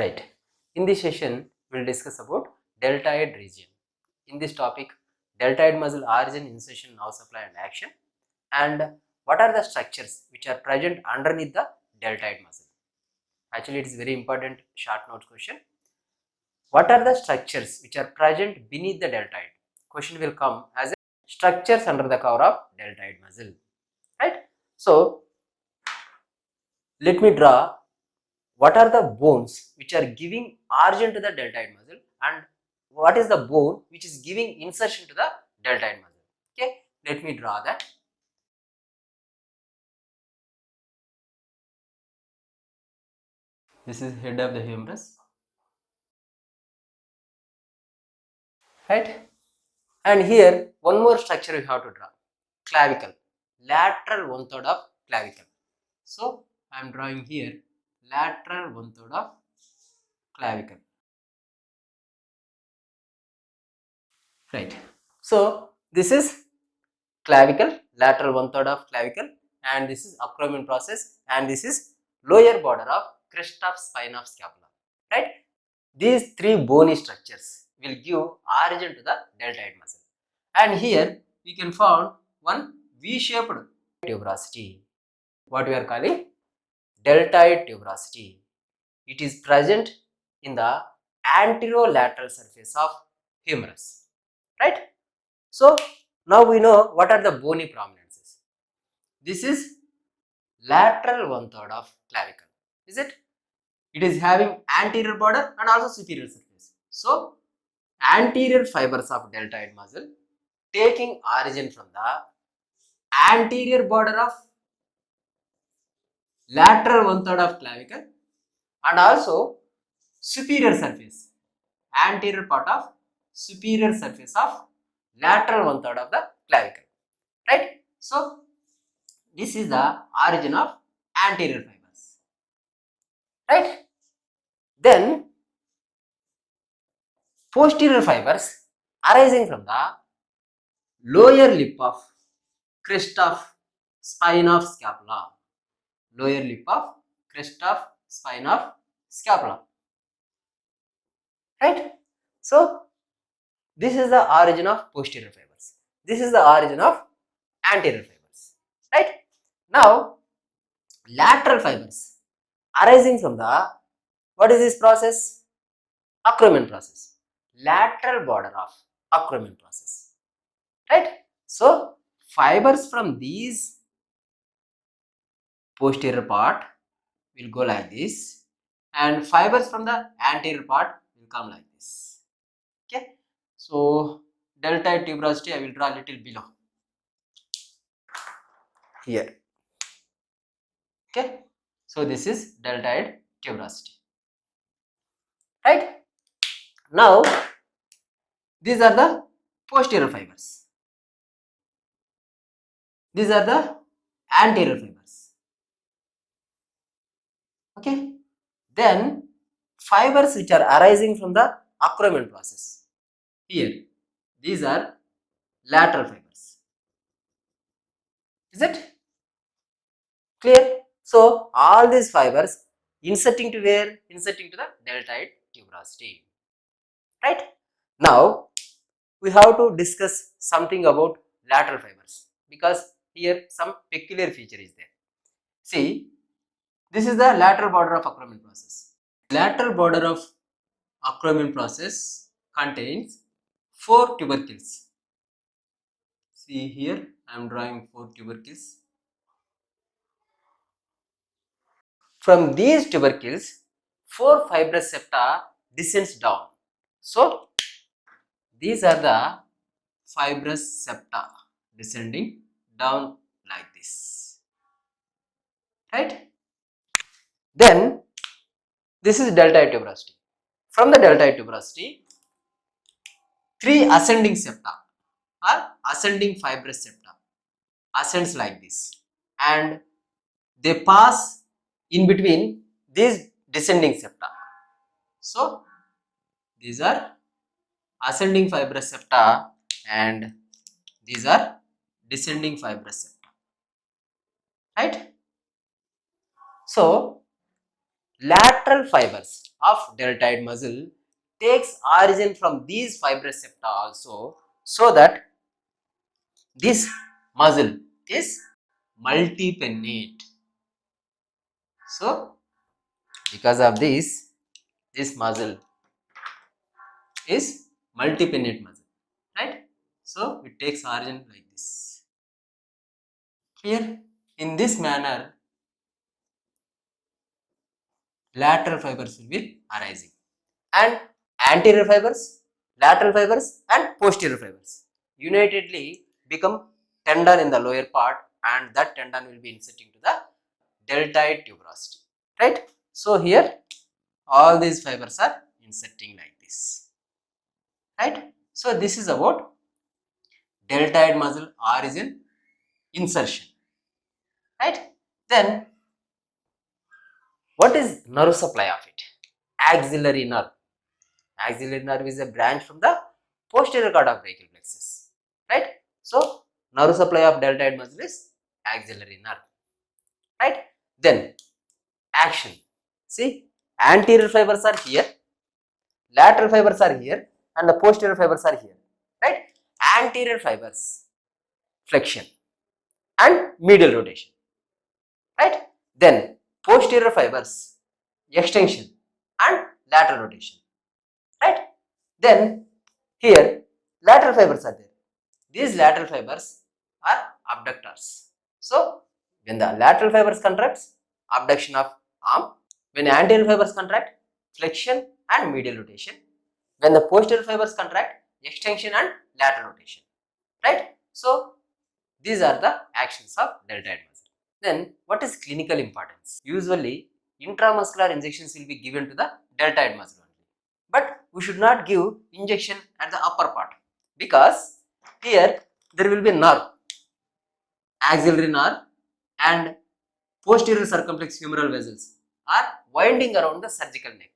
Right. In this session, we'll discuss about deltoid region. In this topic, deltoid muscle origin, insertion, nerve supply and action, and what are the structures which are present underneath the deltoid muscle. Actually, it is very important short note question. What are the structures which are present beneath the deltoid? Question will come as a structures under the cover of deltoid muscle. Right. So, let me draw what are the bones which are giving origin to the deltoid muscle and what is the bone which is giving insertion to the deltoid muscle. Okay, let me draw that. This is head of the humerus, right? And here one more structure we have to draw, clavicle, lateral 1/3 of clavicle. So I am drawing here lateral 1/3 of clavicle. Right. So this is clavicle, lateral 1/3 of clavicle, and this is acromion process, and this is lower border of crest of spine of scapula. Right. These three bony structures will give origin to the deltoid muscle. And here we can find one V-shaped tuberosity. What we are calling deltoid tuberosity. It is present in the anterolateral surface of humerus. Right. So now we know what are the bony prominences. This is lateral 1/3 of clavicle. Is it? It is having anterior border and also superior surface. So anterior fibers of deltoid muscle taking origin from the anterior border of lateral 1/3 of clavicle and also superior surface, anterior part of superior surface of lateral 1/3 of the clavicle. Right? So this is the origin of anterior fibers. Right? Then posterior fibers arising from the lower lip of crest of spine of scapula. Lower lip of crest of spine of scapula. Right? So this is the origin of posterior fibers. This is the origin of anterior fibers. Right? Now lateral fibers arising from the, what is this process? Acromion process. Lateral border of acromion process. Right? So fibers from these posterior part will go like this and fibers from the anterior part will come like this. Okay. So deltoid tuberosity I will draw a little below here. Okay. So this is deltoid tuberosity. Right. Now these are the posterior fibers. These are the anterior fibers. Okay. Then fibers which are arising from the acromion process. Here, these are lateral fibers. Is it clear? So all these fibers inserting to where? Inserting to the deltoid tuberosity. Right? Now we have to discuss something about lateral fibers because here some peculiar feature is there. See, this is the lateral border of acromion process. Lateral border of acromion process contains 4 tubercles. See here, I am drawing 4 tubercles. From these tubercles, 4 fibrous septa descends down. So these are the fibrous septa descending down like this. Right? Then this is deltoid tuberosity. From the deltoid tuberosity, 3 ascending septa or ascending fibrous septa ascends like this, and they pass in between these descending septa. So these are ascending fibrous septa and these are descending fibrous septa. Right? So lateral fibers of deltoid muscle takes origin from these fibrous septa also, so that this muscle is multipennate. So because of this muscle is multipennate muscle, right? So it takes origin like this. Clear? In this manner, lateral fibers will be arising, and anterior fibers, lateral fibers and posterior fibers unitedly become tendon in the lower part, and that tendon will be inserting to the deltoid tuberosity, right? So here all these fibers are inserting like this, right? So this is about deltoid muscle origin insertion, right? Then what is nerve supply of it? Axillary nerve. Axillary nerve is a branch from the posterior cord of brachial plexus, right? So nerve supply of deltoid muscle is axillary nerve, right? Then action. See, anterior fibers are here, lateral fibers are here, and the posterior fibers are here, right? Anterior fibers, flexion and medial rotation, right? Then posterior fibers, extension and lateral rotation, right? Then here lateral fibers are there. These lateral fibers are abductors. So when the lateral fibers contracts, abduction of arm. When anterior fibers contract, flexion and medial rotation. When the posterior fibers contract, extension and lateral rotation, right? So these are the actions of deltoid muscle. Then what is clinical importance? Usually intramuscular injections will be given to the deltoid muscle only, but we should not give injection at the upper part, because here there will be nerve, axillary nerve and posterior circumflex humeral vessels are winding around the surgical neck.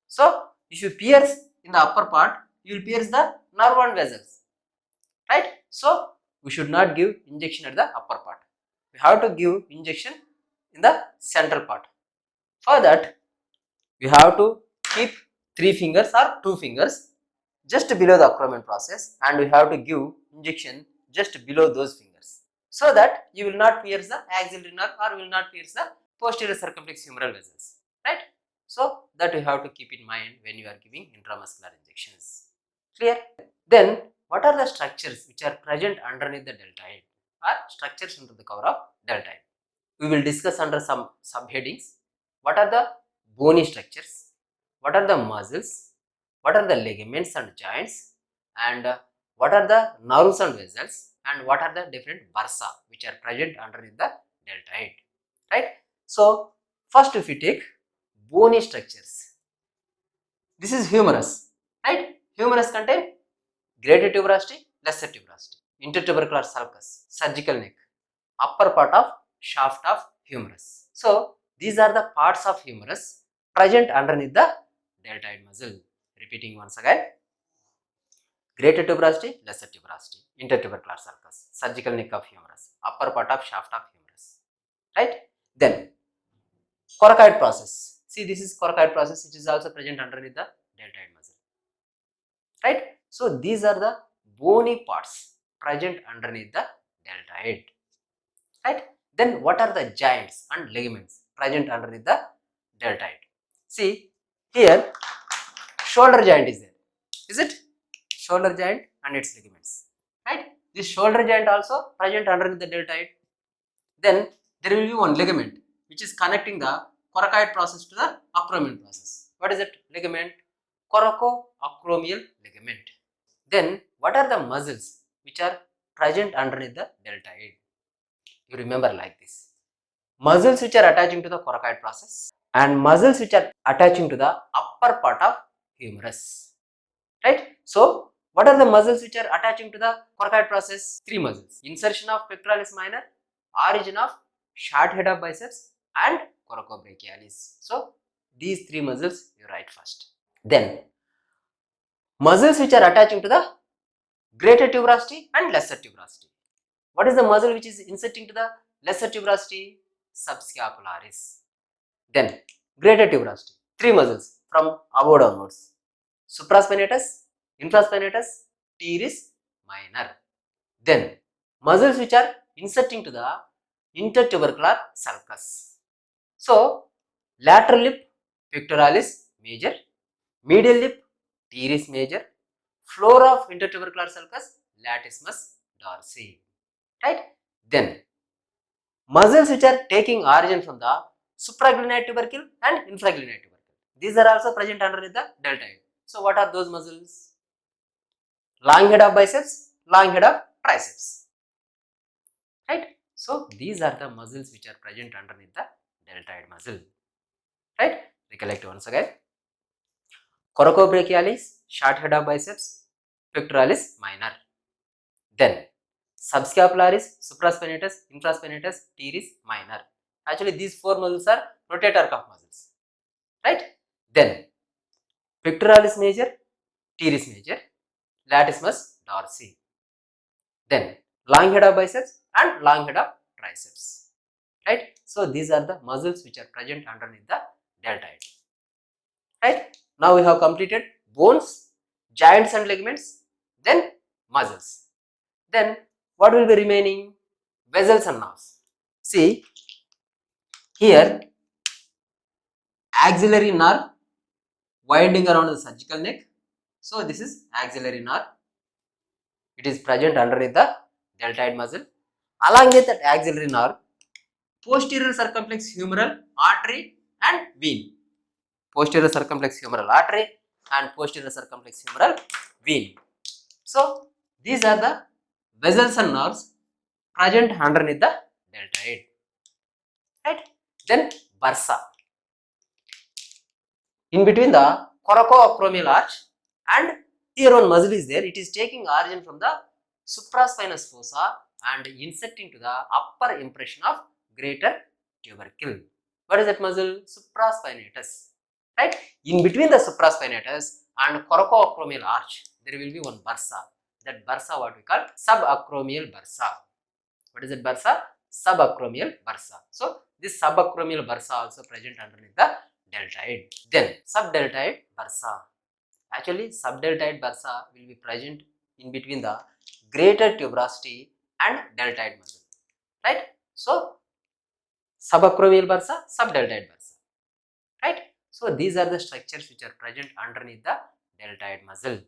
So if you pierce in the upper part, you will pierce the nerve and vessels, right? So we should not give injection at the upper part. We have to give injection in the central part. For that, we have to keep 3 fingers or 2 fingers just below the acromion process, and we have to give injection just below those fingers, so that you will not pierce the axillary nerve or will not pierce the posterior circumflex humeral vessels, right? So that you have to keep in mind when you are giving intramuscular injections. Clear? Then what are the structures which are present underneath the deltoid, or structures under the cover of deltoid? We will discuss under some subheadings. What are the bony structures? What are the muscles? What are the ligaments and joints? And what are the nerves and vessels? And what are the different bursa which are present underneath the deltoid, right? So first, if you take bony structures, this is humerus, right? Humerus contain greater tuberosity, lesser tuberosity, intertubercular sulcus, surgical neck, upper part of shaft of humerus. So these are the parts of humerus present underneath the deltoid muscle. Repeating once again: greater tuberosity, lesser tuberosity, intertubercular sulcus, surgical neck of humerus, upper part of shaft of humerus, right? Then coracoid process. See, this is coracoid process, which is also present underneath the deltoid muscle, right? So these are the bony parts present underneath the deltoid, right? Then what are the joints and ligaments present underneath the deltoid? See, here shoulder joint is there, is it? Shoulder joint and its ligaments, right? This shoulder joint also present underneath the deltoid. Then there will be one ligament which is connecting the coracoid process to the acromion process. What is it? Ligament, coracoacromial ligament. Then what are the muscles which are present underneath the deltoid? You remember like this: muscles which are attaching to the coracoid process and muscles which are attaching to the upper part of humerus, right? So what are the muscles which are attaching to the coracoid process? 3 muscles: insertion of pectoralis minor, origin of short head of biceps, and coracobrachialis. So these 3 muscles you write first. Then muscles which are attaching to the greater tuberosity and lesser tuberosity. What is the muscle which is inserting to the lesser tuberosity? Subscapularis. Then greater tuberosity, 3 muscles: from above downwards. Supraspinatus, infraspinatus, teres minor. Then muscles which are inserting to the intertubercular sulcus. So lateral lip pectoralis major, medial lip teres major, floor of intertubercular sulcus latissimus dorsi. Right? Then muscles which are taking origin from the supraglenoid tubercle and infraglenoid tubercle. These are also present underneath the deltoid. So what are those muscles? Long head of biceps, long head of triceps. Right? So these are the muscles which are present underneath the deltoid muscle. Right? Recollect once again. Coracobrachialis, short head of biceps, pectoralis minor. Then subscapularis, supraspinatus, infraspinatus, teres minor. Actually these four muscles are rotator cuff muscles. Right? Then pectoralis major, teres major, latissimus dorsi. Then long head of biceps and long head of triceps. Right? So these are the muscles which are present underneath the deltoid. Right? Now we have completed bones, joints and ligaments, then muscles. Then what will be remaining? Vessels and nerves. See here, axillary nerve winding around the surgical neck. So this is axillary nerve. It is present underneath the deltoid muscle. Along with that axillary nerve, posterior circumflex humeral artery and vein. Posterior circumflex humeral artery and posterior circumflex humeral vein. So these are the vessels and nerves present underneath the deltoid. Right? Then bursa. In between the coracoacromial arch and here one muscle is there. It is taking origin from the supraspinous fossa and inserting to the upper impression of greater tubercle. What is that muscle? Supraspinatus. Right? In between the supraspinatus and coracoacromial arch, there will be one bursa. That bursa what we call subacromial bursa. What is it bursa? Subacromial bursa. So this subacromial bursa also present underneath the deltoid. Then subdeltoid bursa. Actually subdeltoid bursa will be present in between the greater tuberosity and deltoid muscle. Right? So subacromial bursa, subdeltoid bursa. Right? So these are the structures which are present underneath the deltoid muscle.